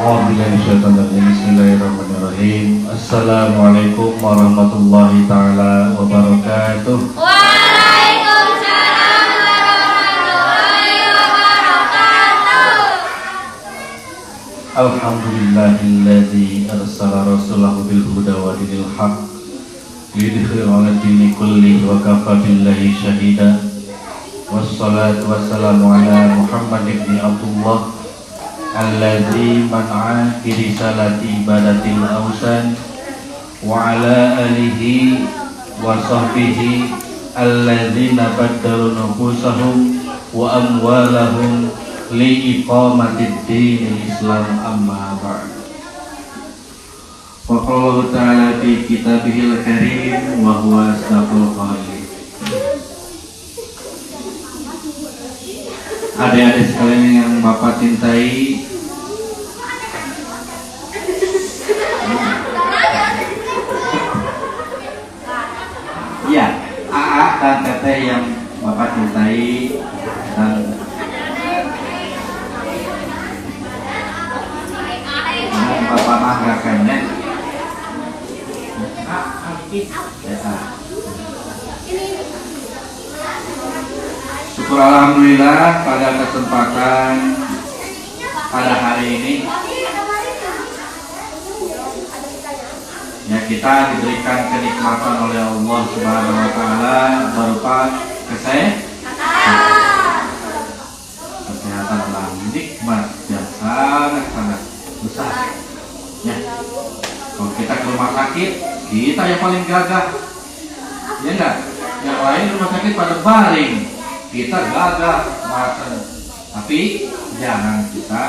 Bismillahirrahmanirrahim. Assalamualaikum warahmatullahi taala wabarakatuh. Waalaikumsalam warahmatullahi wabarakatuh. Alhamdulillahilladzi arsala rasulahu bil huda wa dinil haq liyudhhirahu 'ala dini kullihi wa kafa billahi shahida. Wassalatu wassalamu ala Muhammad ibn Abdullah alladzi man'a bi risalati ibadatil awsan wa ala alihi wa sahbihi alladzina baddalu nufusahum wa amwalahum li iqamatid dinil Islam amma ba'd. Wa qala ta'ala fi kitabihil karim wa huwa asdaqul qailin. Adik-adik sekalian yang Bapak cintai, ya, AA dan Teteh yang Bapak cintai dan Bapak banggakannya. Syukur alhamdulillah pada kesempatan pada hari ini ya kita diberikan kenikmatan oleh Allah Subhanahu wa taala berupa kesehatan adalah nikmat yang sangat besar. Ya. Kalau kita ke rumah sakit, kita yang paling gagah. Ya enggak? Yang lain rumah sakit pada baring, kita gagah masa. Tapi jangan kita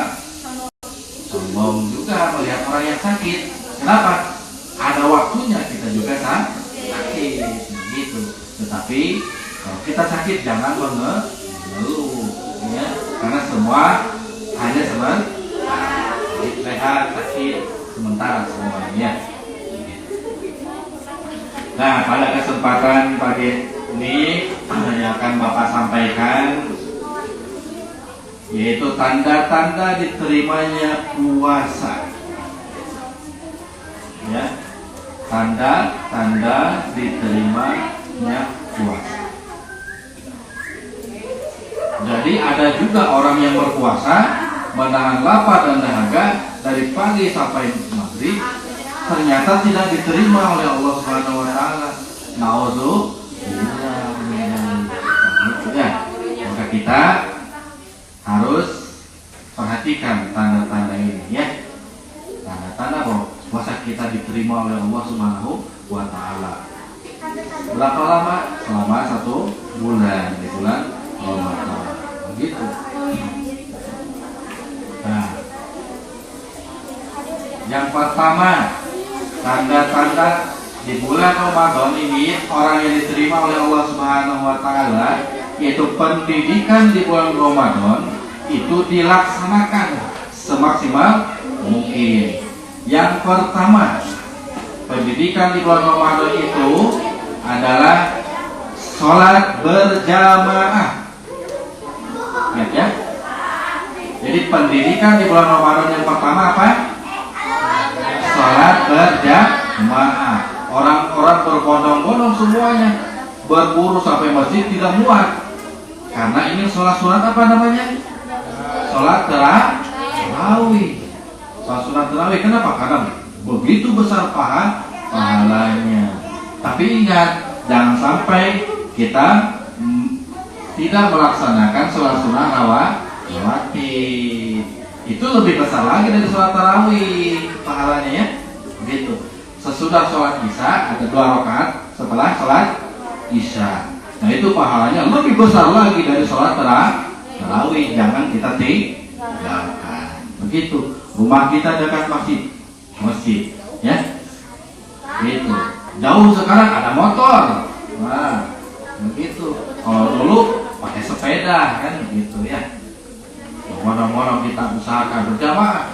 sombong juga melihat orang yang sakit. Kenapa? Ada waktunya kita juga sakit gitu. Tetapi kalau kita sakit jangan mengeluh, ya, karena semua hanya sebentar, sakit sementara semuanya. Nah, pada kesempatan pagi ini yang akan Bapak sampaikan yaitu tanda-tanda diterimanya puasa. Ya, tanda-tanda diterimanya puasa. Jadi ada juga orang yang berpuasa menahan lapar dan dahaga dari pagi sampai maghrib, ternyata tidak diterima oleh Allah Subhanahu wa taala. Nauzubillah. Maka kita harus perhatikan tanda-tanda ini, ya. Tanda-tanda bahwa puasa kita diterima oleh Allah Subhanahu wa taala. Berapa lama? Selama 1 bulan, di bulan Ramadan. Begitu. Nah, yang pertama, tanda-tanda di bulan Ramadan ini orang yang diterima oleh Allah Subhanahu wa taala yaitu pendidikan di bulan Ramadan itu dilaksanakan semaksimal mungkin. Yang pertama, pendidikan di bulan Ramadan itu adalah sholat berjamaah. Ingat ya? Jadi pendidikan di bulan Ramadan yang pertama apa? Sholat berjamaah. Orang-orang berbondong-bondong semuanya berburu sampai masjid tidak muat. Karena ini sholat apa namanya? Sholat tarawih. Sholat sunat tarawih. Kenapa? Karena begitu besar pahalanya. Tapi ingat, jangan sampai kita tidak melaksanakan sholat sunat rawatib. Itu lebih besar lagi dari sholat tarawih pahalanya, ya. Begitu. Sesudah sholat isya ada 2 rakaat setelah sholat isya. Nah itu pahalanya lebih besar lagi dari sholat tarawih. Jangan kita tinggalkan. Begitu. Rumah kita dekat masjid, ya. Gitu. Jauh sekarang ada motor. Nah, begitu. Kalau dulu pakai sepeda kan, gitu ya. Mono-mono kita usahakan berjamaah.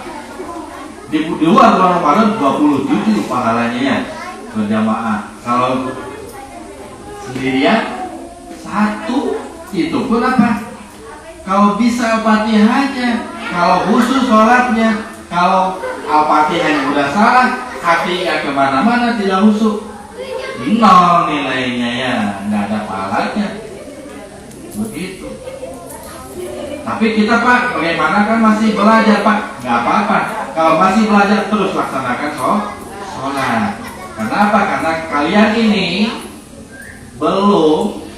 Di luar Ramadan 27 pahalanya, ya, berjamaah. Kalau sendirian 1 itu pun apa? Kalau bisa Fatihahnya, kalau khusus sholatnya, Kalau Al-Fatihahnya udah salah, hatinya kemana-mana tidak husuk, nol nilainya ya, nggak ada pahalanya. Begitu. Tapi kita Pak, bagaimana kan masih belajar Pak? Nggak apa-apa. Kalau masih belajar terus laksanakan sholat. Kenapa? Karena kalian ini belum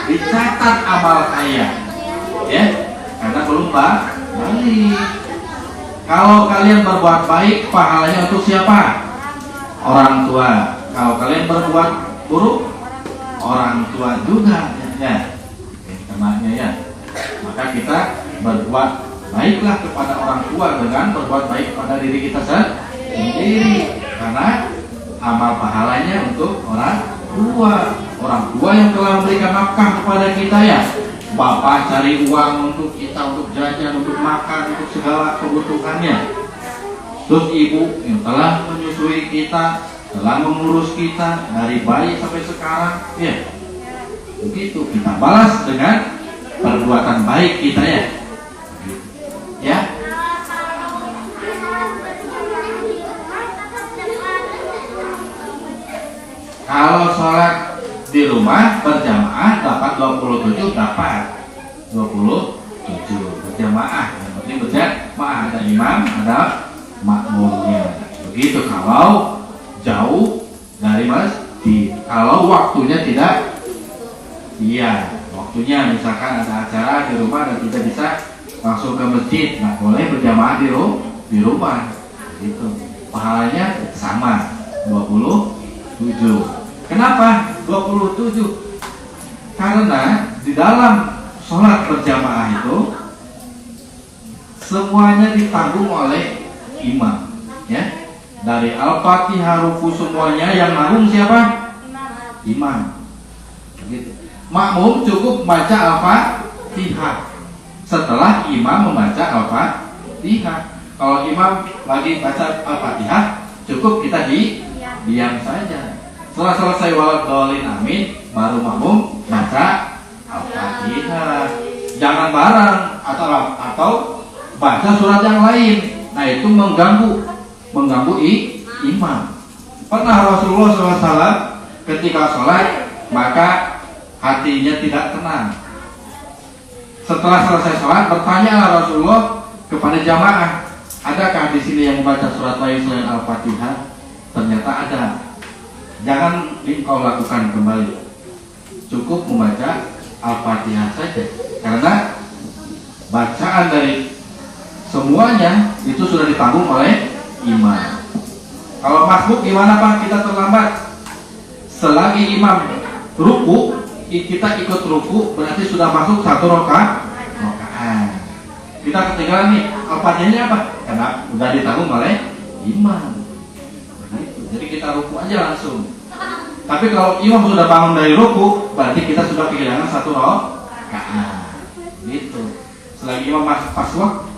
dicatat amal kalian, ya, karena belum balik. Kalau kalian berbuat baik, pahalanya untuk siapa? Orang tua. Kalau kalian berbuat buruk, orang tua juga, ya. Kenanya ya. Maka kita berbuat baiklah kepada orang tua dengan berbuat baik pada diri kita sendiri, karena amal pahalanya untuk orang tua yang telah memberikan nafkah kepada kita ya. Bapak cari uang untuk kita, untuk jajan, untuk makan, untuk segala kebutuhannya. Terus ibu yang telah menyusui kita, telah mengurus kita dari bayi sampai sekarang, ya. Begitu kita balas dengan perbuatan baik kita ya. Ya. Kalau sholat di rumah berjamaah dapat 27 berjamaah. Yang penting berjamaah, ada imam, ada makmumnya. Begitu kalau jauh dari masjid. Kalau waktunya tidak, iya, waktunya misalkan ada acara di rumah dan tidak bisa langsung ke masjid, nah boleh berjamaah di rumah. Gitu. Pahalanya sama 27. Kenapa 27? Karena di dalam sholat berjamaah itu semuanya ditanggung oleh imam, ya. Dari Al-Fatihah, ruku semuanya yang nanggung siapa? Imam. Gitu. Makmum cukup baca Al-Fatihah setelah imam membaca Al-Fatihah. Kalau imam lagi baca Al-Fatihah, cukup kita diam saja. Setelah selesai waladhdallin amin, baru makmum baca Al-Fatihah. Jangan bareng atau baca surat yang lain. Nah itu mengganggu imam. Pernah Rasulullah SAW ketika sholat maka hatinya tidak tenang. Setelah selesai sholat bertanya Rasulullah kepada jamaah, adakah di sini yang membaca surat lain selain Al-Fatihah? Ternyata ada. Jangan engkau lakukan kembali. Cukup membaca Al-Fatihah saja. Karena bacaan dari semuanya itu sudah ditanggung oleh imam. Kalau masbuk gimana Pak? Kita terlambat. Selagi imam ruku, kita ikut ruku, berarti sudah masuk satu rakaat. Kita ketinggalan nih, Al-Fatihahnya apa? Karena sudah ditanggung oleh imam. Jadi kita ruku aja langsung. Tapi kalau imam sudah bangun dari ruku, berarti kita sudah kehilangan satu rakaat. Gitu. Selagi imam pas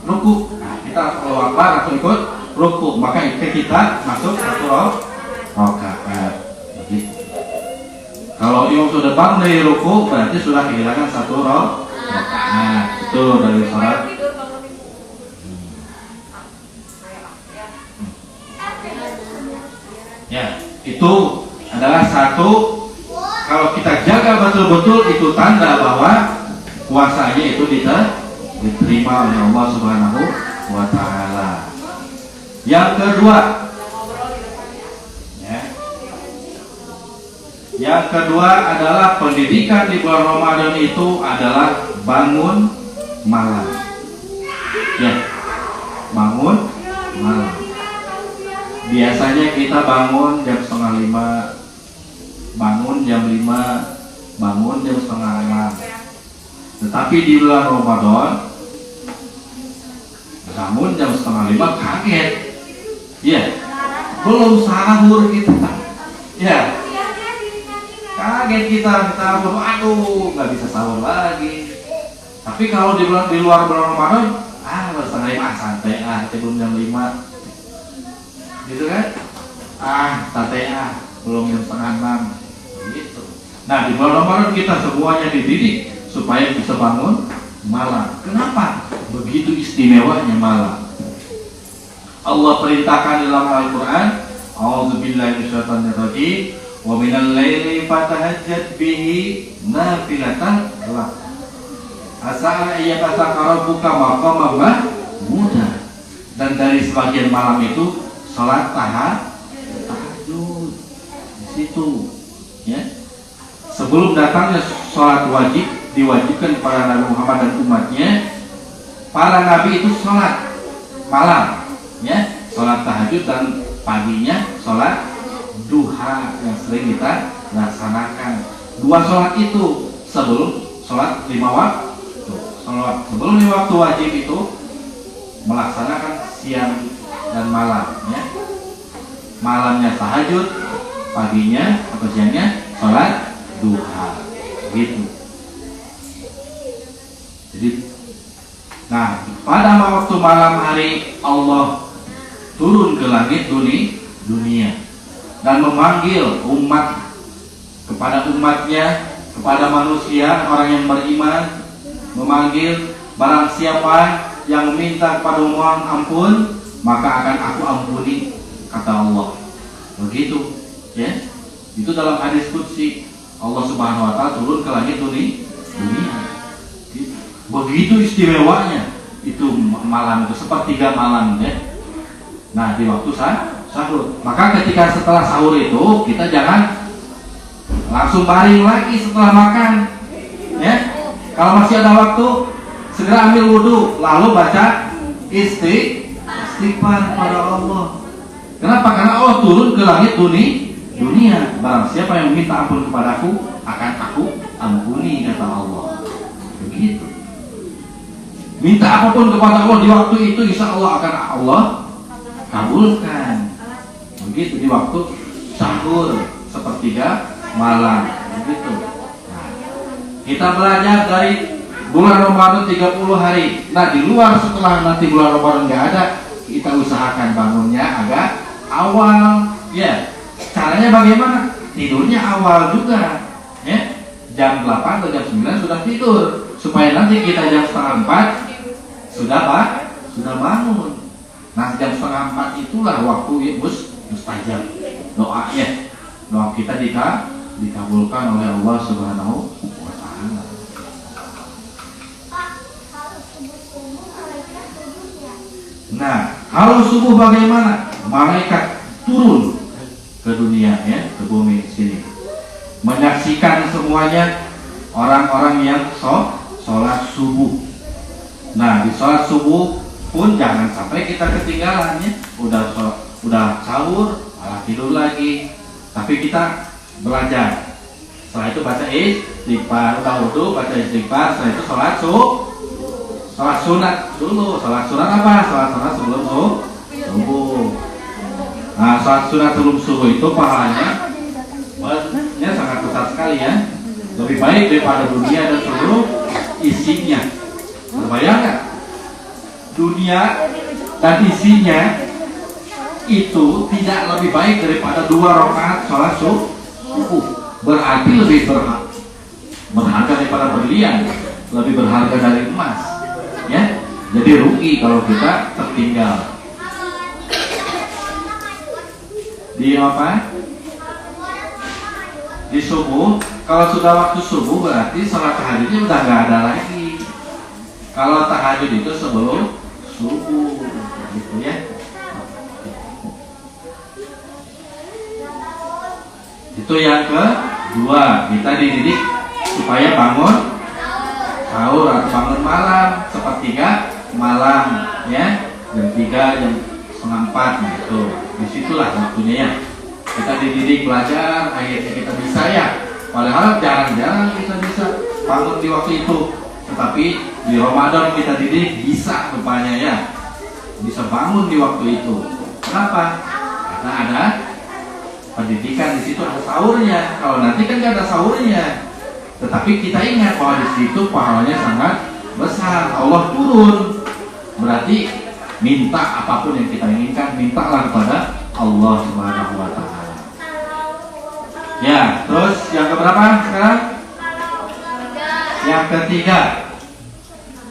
ruku, nah kita kalau akbar atau ikut ruku, maka kita masuk satu rakaat. Gitu. Kalau imam sudah bangun dari ruku, berarti sudah kehilangan satu rakaat. Itu dari sholat. Ya, itu adalah satu, kalau kita jaga betul-betul itu tanda bahwa puasanya itu diterima oleh Allah Subhanahu wa Ta'ala. Yang kedua, ya, yang kedua adalah pendidikan di bulan Ramadan itu adalah bangun malam. Ya, bangun malam. Biasanya kita bangun jam 4:30, bangun jam 5, bangun jam 5:30. Tetapi di bulan Ramadan bangun jam 4:30 kaget. Ya, belum sahur kita. Ya, kaget kita sahur, aduh nggak bisa sahur lagi. Tapi kalau di luar bulan Ramadan, baru 4:30 santai, belum jam 5. Gitu kan? Santai belum jam 5:30 gitu. Nah di bulan Ramadan kita semuanya dididik supaya bisa bangun malam. Kenapa? Begitu istimewanya malam. Allah perintahkan dalam Al-Quran, A'udzubillahi minasyaitonirrajim, wa minal laili fatahajjat bihi nafilatan lak. Asa ayyabasaka rabbuka maqaman mahmuda. Dan dari sebagian malam itu salat tahajud. Di situ, ya. Sebelum datangnya salat wajib diwajibkan kepada Nabi Muhammad dan umatnya, para nabi itu salat malam, ya, salat tahajud, dan paginya salat duha yang sering kita laksanakan. Dua salat itu sebelum salat 5 waktu. Salat sebelum 5 waktu wajib itu melaksanakan siang dan malam, ya. Malamnya tahajud, paginya atau siangnya salat duha, gitu. Jadi, nah, pada waktu malam hari Allah turun ke langit dunia dan memanggil umat, kepada umatnya, kepada manusia, orang yang beriman, memanggil barang siapa yang meminta kepada mohon ampun, maka akan aku ampuni, kata Allah. Begitu, ya. Itu dalam hadis qudsi, Allah Subhanahu wa taala turun ke langit dunia. Begitu istimewanya itu malam itu, sepertiga malam, ya. Nah, di waktu sahur. Maka ketika setelah sahur itu kita jangan langsung baring lagi setelah makan, ya. Kalau masih ada waktu, segera ambil wudhu, lalu baca istighfar kepada Allah. Kenapa? Karena Allah turun ke langit dunia. Barang siapa yang minta ampun kepadaku, akan aku ampuni, kata Allah. Begitu. Minta apapun kepada Allah di waktu itu, insya Allah akan Allah kabulkan. Begitu di waktu sahur sepertiga malam. Begitu. Nah, kita belajar dari bulan Ramadan 30 hari. Nah, di luar setelah nanti bulan Ramadan nggak ada, kita usahakan bangunnya agak awal. Ya, caranya bagaimana? Tidurnya awal juga, ya. Jam 8 atau jam 9 sudah tidur, supaya nanti kita jam setengah 4 sudah bangun. Nah, jam setengah 4 itulah waktu mustajab doanya. Doa kita dikabulkan oleh Allah Subhanahu wa taala. Nah, kalau subuh bagaimana? Malaikat turun ke dunia, ya, ke bumi sini, menyaksikan semuanya orang-orang yang sholat subuh. Nah, di sholat subuh pun jangan sampai kita ketinggalan, ya. Udah sahur, malah tidur lagi. Tapi kita belajar. Setelah itu baca istighfar, udah wudu, baca istighfar. Setelah itu sholat sunat dulu. Sholat sunat apa? Sholat sunat sebelum subuh. Nah, sholat sunat sebelum subuh itu pahalanya sangat besar sekali, ya. Lebih baik daripada dunia dan seluruh isinya. Terbayangkan? Dunia dan isinya itu tidak lebih baik daripada 2 rakaat sholat subuh. Berarti lebih berharga daripada berlian, lebih berharga dari emas, ya. Jadi rugi kalau kita tertinggal. Di apa? Di subuh. Kalau sudah waktu subuh berarti sholat tahajudnya udah nggak ada lagi. Kalau tahajud itu sebelum subuh, gitu, ya. Itu yang kedua, kita dididik supaya bangun sahur atau bangun malam sepertiga malam, ya. Jam 3, jam setengah 4, gitu. Disitulah waktunya, ya. Kita dididik belajar, akhirnya kita bisa, ya. Padahal jarang-jarang kita bisa bangun di waktu itu. Tetapi di Ramadan kita didik bisa rupanya, ya. Bisa bangun di waktu itu. Kenapa? Karena ada pendidikan, di situ ada sahurnya. Kalau nanti kan nggak ada sahurnya. Tetapi kita ingat bahwa di situ pahalanya sangat besar. Allah turun. Berarti minta apapun yang kita inginkan, mintalah kepada Allah Subhanahu wa taala. Ya, terus yang keberapa sekarang?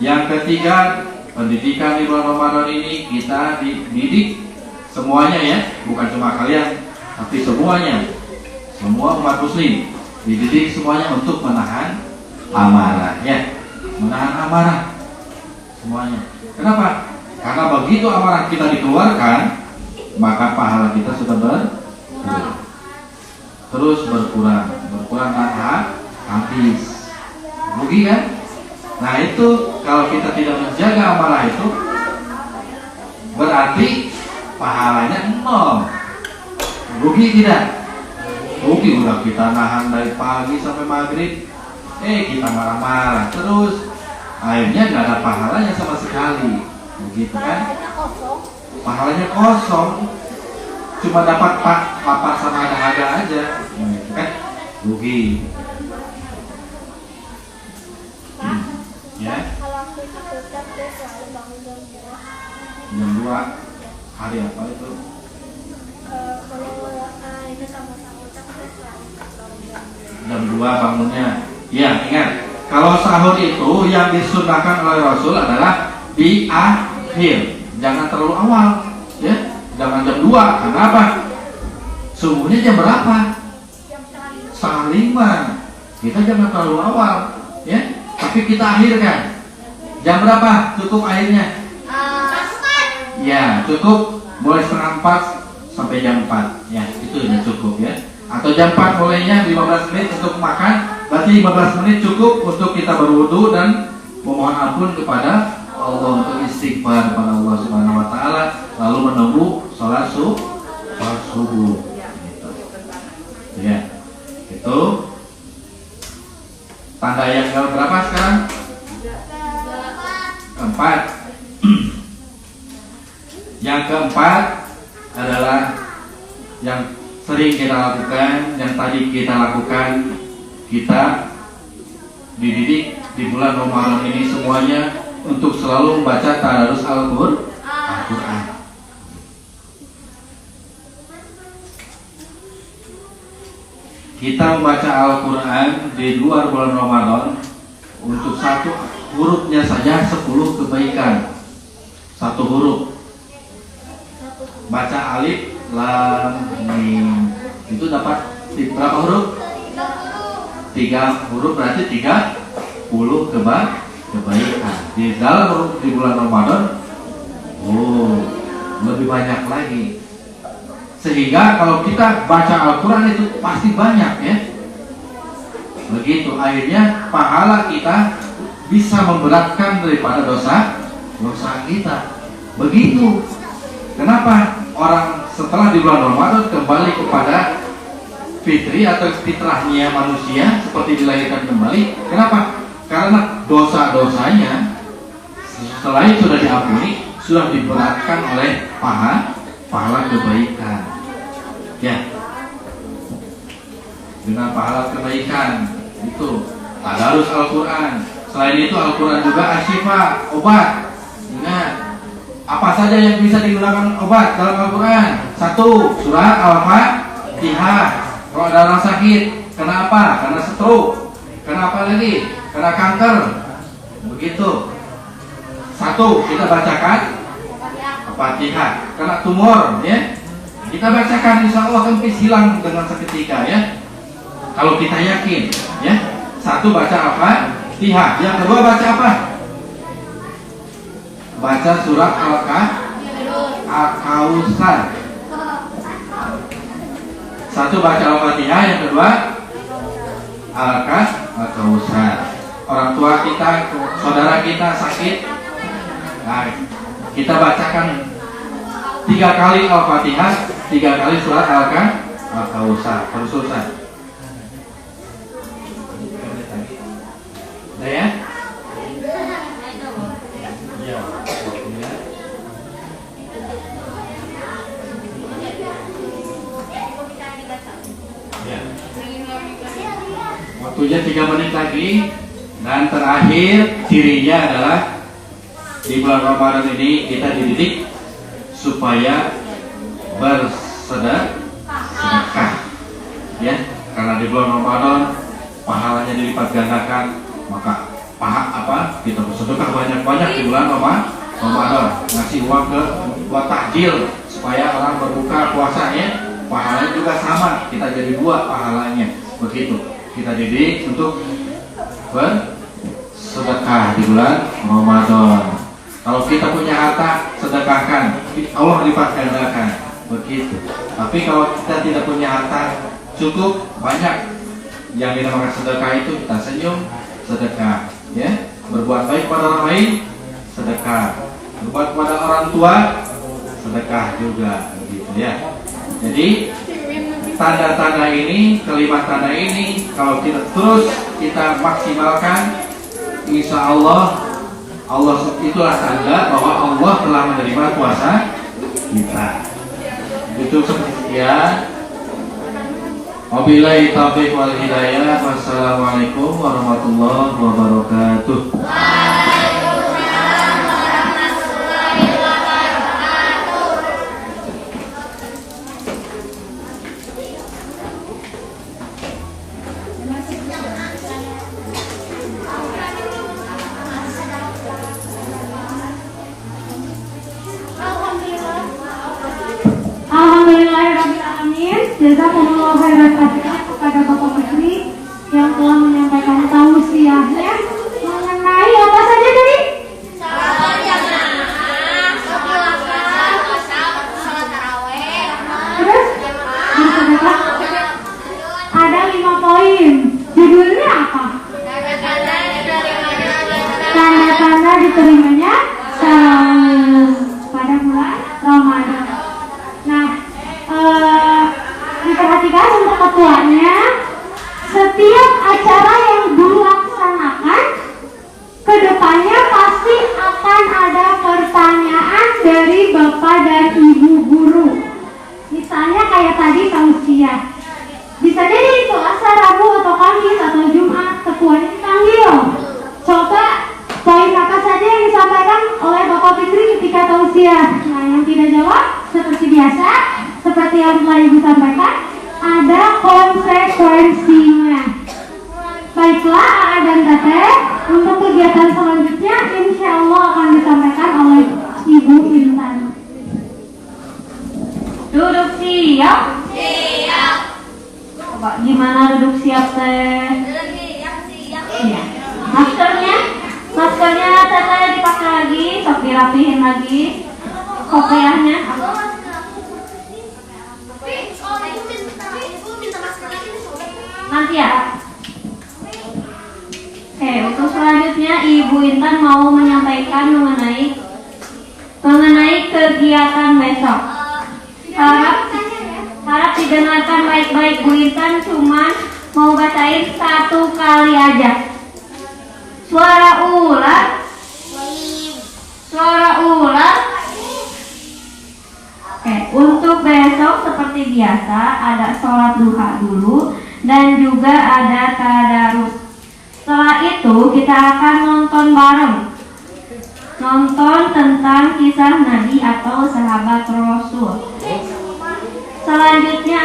Yang ketiga pendidikan di bulan Ramadan ini kita dididik semuanya ya, bukan cuma kalian, tapi semuanya, semua umat muslim dididik semuanya untuk menahan amarah ya, menahan amarah semuanya. Kenapa? Karena begitu amarah kita dikeluarkan, maka pahala kita sudah terus berkurang tanpa habis. Rugi kan? Nah itu kalau kita tidak menjaga amarah itu, berarti pahalanya nol. Rugi tidak? Rugi, udah kita nahan dari pagi sampai maghrib, kita marah-marah terus, akhirnya nggak ada pahalanya sama sekali. Begitu kan? Pahalanya kosong, cuma dapat lapar sama dahaga aja, gitu kan? Rugi. Ya. Jam 2 hari apa itu? Jam 2 bangunnya. Ya, ingat, kalau sahur itu yang disunahkan oleh Rasul adalah di akhir, jangan terlalu awal, ya. Jangan jam 2, karena apa? Subuhnya jam berapa? Setengah 5. Kita jangan terlalu awal, ya. Tapi kita akhirkan. Jam berapa? Cukup akhirnya? Ya, cukup mulai setengah 4 sampai jam 4. Ya, itu udah cukup ya. Atau jam 4 mulainya 15 menit untuk makan, berarti 15 menit cukup untuk kita berwudu dan memohon ampun kepada Allah, untuk istighfar kepada Allah Subhanahu wa taala, lalu menunggu sholat subuh. Gitu. Ya. Itu tanda yang berapa sekarang? Keempat. Yang keempat adalah yang sering kita lakukan, yang tadi kita lakukan, kita dididik di bulan Ramadan ini semuanya untuk selalu membaca tadarus Al-Quran. Kita membaca Al-Quran di luar bulan Ramadan, untuk satu hurufnya saja 10 kebaikan. Satu huruf. Baca alif, lam, mim, itu dapat berapa huruf? 3 huruf, berarti 30 kebaikan. Di dalam di bulan Ramadan, lebih banyak lagi. Sehingga kalau kita baca Al-Quran itu pasti banyak ya. Begitu, akhirnya pahala kita bisa memberatkan daripada dosa kita. Begitu. Kenapa orang setelah di bulan Ramadan kembali kepada fitri atau fitrahnya manusia seperti dilahirkan kembali? Kenapa? Karena dosa-dosanya selain sudah diampuni, sudah diberatkan oleh pahala kebaikan. Ya, dengan pahala kebaikan itu tadarus Al-Quran. Selain itu Al-Quran juga asyifa, obat. Ingat, apa saja yang bisa digunakan obat dalam Al-Quran? 1. Surat Al-Fatihah. Kalau ada orang sakit, kenapa? Karena stroke. Kenapa lagi? Karena kanker. Begitu. 1. Kita bacakan Al-Fatihah. Karena tumor, ya. Kita bacakan, insya Allah akan hilang dengan seketika, ya. Kalau kita yakin, ya. 1. Baca Al-Fatihah. Yang kedua baca apa? Baca surat Al-Kautsar. 1. Baca Al-Fatihah. Yang kedua Al-Kautsar. Orang tua kita, saudara kita sakit, nah, kita bacakan 3 kali Al-Fatihah, 3 kali surat Al-Kautsar. Terus selesai. Udah ya? Iya. Waktunya 3 menit lagi. Dan terakhir, cirinya adalah di bulan Ramadan ini kita dididik supaya bersedekah, ya. Karena di bulan Ramadan pahalanya dilipat gandakan, maka kita bersedekah banyak-banyak di bulan Ramadan, ngasih uang buat takjil supaya orang berbuka puasanya, pahalanya juga sama, kita jadi 2 pahalanya. Begitu kita didik untuk bersedekah di bulan Ramadan. Kalau kita punya harta, sedekahkan, Allah lipat gandakan. Begitu. Tapi kalau kita tidak punya harta cukup banyak, yang dinamakan sedekah itu kita senyum, sedekah, ya. Berbuat baik pada orang lain, sedekah. Berbuat pada orang tua, sedekah juga, begitu ya. Jadi tanda-tanda ini, kelima tanda ini, kalau kita terus kita maksimalkan, insya Allah itulah tanda bahwa Allah telah menerima puasa kita. Itu sekian. Wabillahi taufiq wal hidayah. Wassalamualaikum warahmatullahi wabarakatuh. Alhamdulillahirrahmanirrahim. Jazakumullah khairan katsiran kepada Bapak Menteri yang telah menyampaikan tausiahnya mengenai apa saja tadi? Salat jamaah, sholat sholat tarawih, Terus bersedekah. Ada 5 poin. Judulnya apa? Tanda-tanda diterimanya tarawih pada bulan Ramadan. Nah, diperhatikan untuk ketuanya, setiap acara yang dilaksanakan kedepannya pasti akan ada pertanyaan dari Bapak dan Ibu guru. Misalnya kayak tadi tausiah, bisa jadi Selasa, Rabu, atau Kamis, atau Jumat, ketuanya dipanggil. Coba poin apa saja yang disampaikan oleh Bapak Fitri ketika tausiah. Nah, yang tidak jawab seperti biasa, seperti yang telah Ibu sampaikan, ada konsekuensinya. Baiklah, AA dan Teteh, untuk kegiatan selanjutnya insya Allah akan disampaikan oleh Ibu Intan. Duduk siap. siap, Coba gimana duduk siap teh? siap, Iya. Maskernya Teteh dipakai lagi, sok dirapihin lagi. Kopiahnya. Nanti ya. Oke, untuk selanjutnya Ibu Intan mau menyampaikan mengenai kegiatan besok. Harap didengarkan baik-baik. Bu Intan cuma mau bacain 1 kali aja. Suara ular. Oke, untuk besok seperti biasa ada sholat duha dulu dan juga ada tadarus. Setelah itu kita akan nonton bareng, nonton tentang kisah Nabi atau sahabat Rasul. Selanjutnya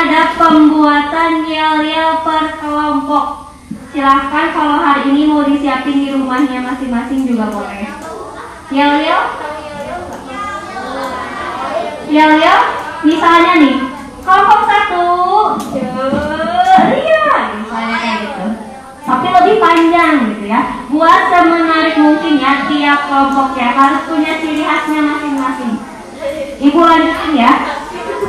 ada pembuatan yel-yel per kelompok. Silahkan kalau hari ini mau disiapin di rumahnya masing-masing juga boleh. Yel-yel, misalnya nih, kelompok 1, ceria, misalnya kayak gitu. Tapi lebih panjang gitu ya. Buat semenarik mungkin ya, tiap kelompok ya harus punya ciri khasnya masing-masing. Ibu lanjutin ya.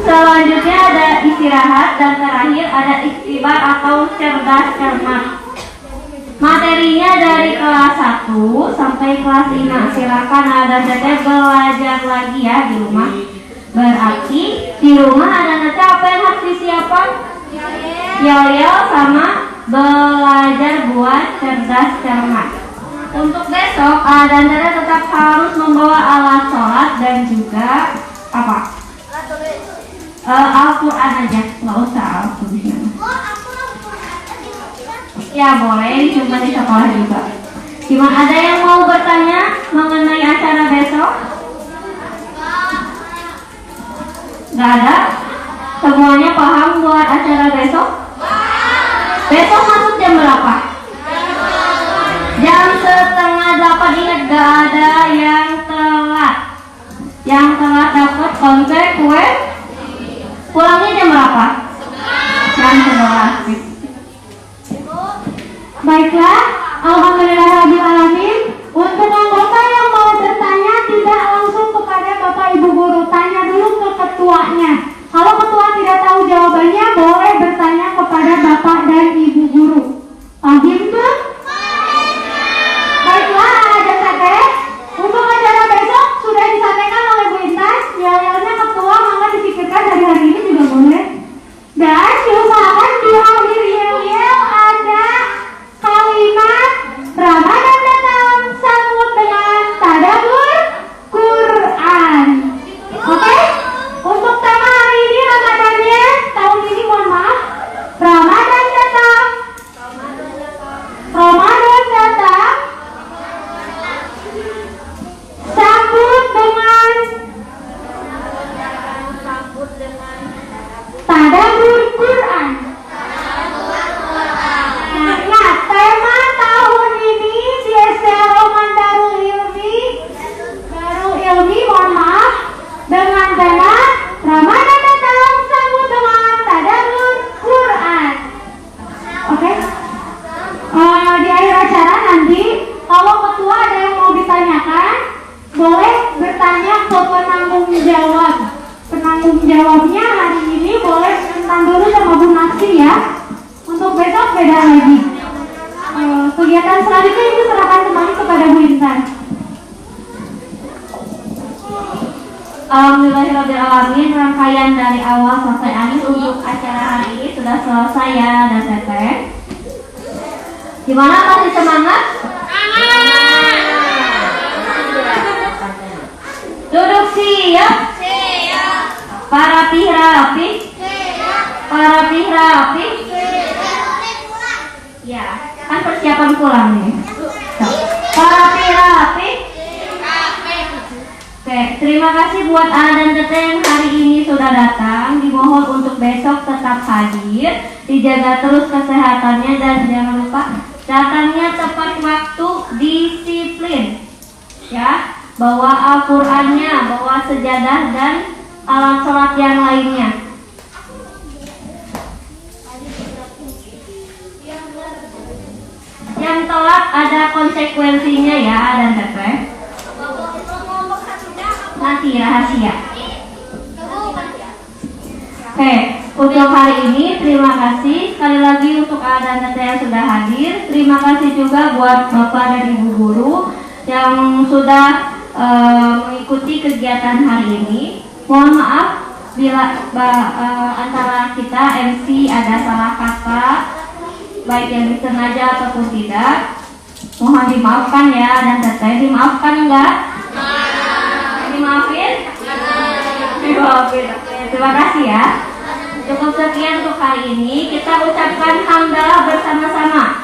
Selanjutnya ada istirahat dan terakhir ada ikhtibar atau cerdas cermat. Materinya dari kelas 1 sampai kelas 5. Silakan ada Teteh belajar lagi ya di rumah. Berarti di rumah ada nanti apa yang harus disiapkan? Yel-yel sama belajar buat cerdas cermat. Untuk besok dan Teteh tetap harus membawa alat sholat dan juga apa? Al-Quran aja, nggak usah Al-Quran. Ya boleh dicoba di sekolah juga. Cuma ada yang mau bertanya mengenai acara besok? Gak ada? Semuanya paham buat acara besok? Besok masuk jam berapa? yang telah dapat konsekuensi. Pulangnya jam berapa? Jam 11. Baiklah, alhamdulillahirrahmanirrahim. Untuk anggota yang mau bertanya tidak langsung kepada Bapak Ibu Guru, tanya dulu ke ketuanya. Kalau ketua tidak tahu jawabannya, boleh bertanya kepada Bapak dan Ibu Guru. Paham tuh? Baiklah, ada sate. Untuk acara besok sudah disampaikan oleh Bu Intan. Yel-yelnya ketua, maka dipikirkan dari hari ini juga boleh. Dan diusahakan di akhir yel-yel ada kalimat Ramadan datang sambut dengan tadabbur Quran. Oke? Untuk tema hari ini Ramadannya tahun ini mohon maaf. Ramadan datang. Ramadan datang. Sambut dengan tadabbur Quran. Nah, tema tahun ini di SDA Roman Darul Ilmi, mohon maaf, dengan tema Ramadan datang sambut dengan tadabbur Quran. Oke? Di akhir acara nanti, kalau ketua ada yang mau ditanyakan, boleh bertanya ke penanggung jawab. Penanggung jawabnya hari ini boleh minta dulu sama Bu Naksi ya. Untuk besok beda lagi. Kegiatan selanjutnya itu serahkan kembali kepada Bu Intan. Alhamdulillahirrahmanirrahim. Rangkaian dari awal sampai akhir untuk acara hari ini sudah selesai ya dan teteh. Gimana, masih semangat? Duduk siap. Para rapi. Para rapi. Ya, kan persiapan pulang nih. Para rapi. Oke, terima kasih buat A dan Teteh yang hari ini sudah datang. Dimohon untuk besok tetap hadir, dijaga terus kesehatannya dan jangan lupa datangnya tepat waktu, disiplin. Ya, bawa Al-Qur'annya, bawa sejadah dan alat sholat yang lainnya. Yang telat ada konsekuensinya ya dan Teteh. Nanti rahasia. Oke, untuk hari ini terima kasih sekali lagi untuk A dan Teteh yang sudah hadir. Terima kasih juga buat Bapak dan Ibu Guru yang sudah mengikuti kegiatan hari ini. Mohon maaf bila antara kita MC ada salah kata, baik yang disengaja ataupun tidak. Mohon dimaafkan ya dan Teteh. Dimaafkan enggak? Dimaafin? Dimaafin. Terima kasih ya. Cukup sekian untuk hari ini. Kita ucapkan hamdalah bersama-sama.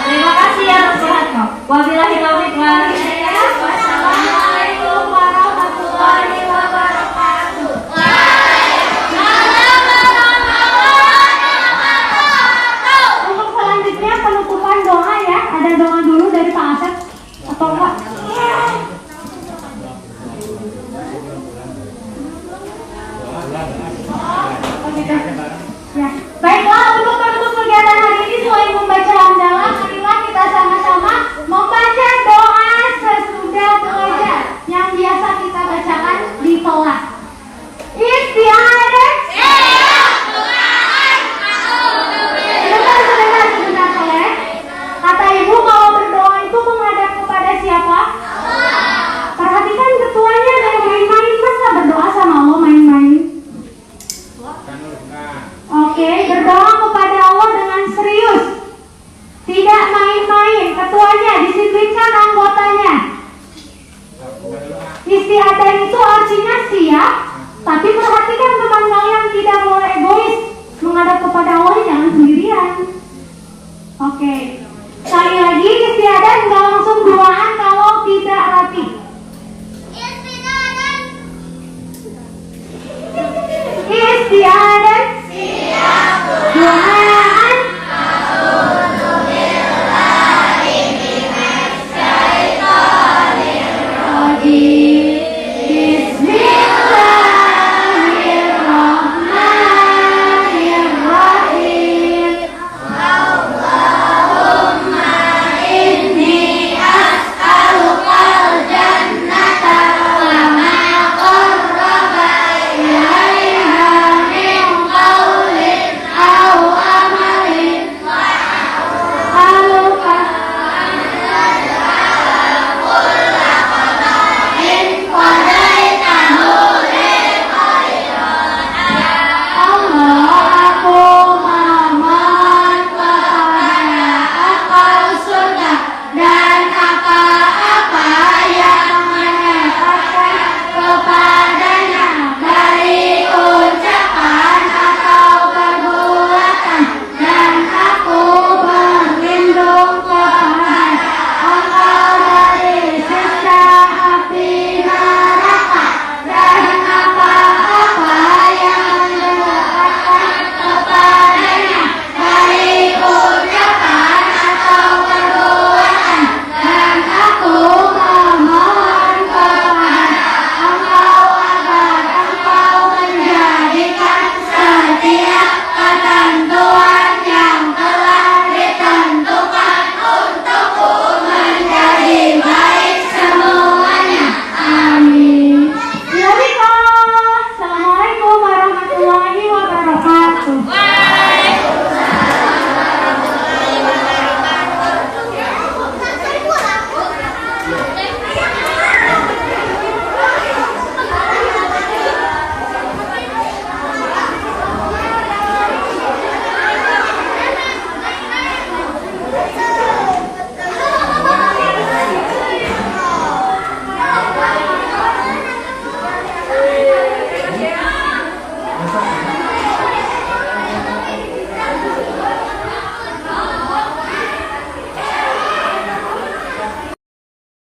Terima kasih ya atas perhatian. Wabillahi taufiq wal hidayah. Wassalamualaikum warahmatullahi wabarakatuh. Untuk selanjutnya penutupan doa ya. Ada doa dulu dari Pak Asep atau enggak? Ya. Baiklah, untuk penutup kegiatan hari ini selain membaca hamdalah, marilah kita sama-sama membaca doa sesudah belajar yang biasa kita bacakan di kelas. Istiadat. Sebentar soleh. Kata ibu kalau berdoa itu menghadap kepada siapa? Perhatikan ketuanya dari main-main, masa berdoa sama Allah main-main? Oke, berdoa kepada Allah dengan serius, tidak main-main. Ketuanya disiplinkan anggotanya. Istiadat itu artinya siap, tapi perhatikan teman kalian tidak boleh egois. Menghadap kepada Allah jangan sendirian. Oke, sekali lagi istiadat nggak langsung duaan kalau tidak rapi. Istiadat.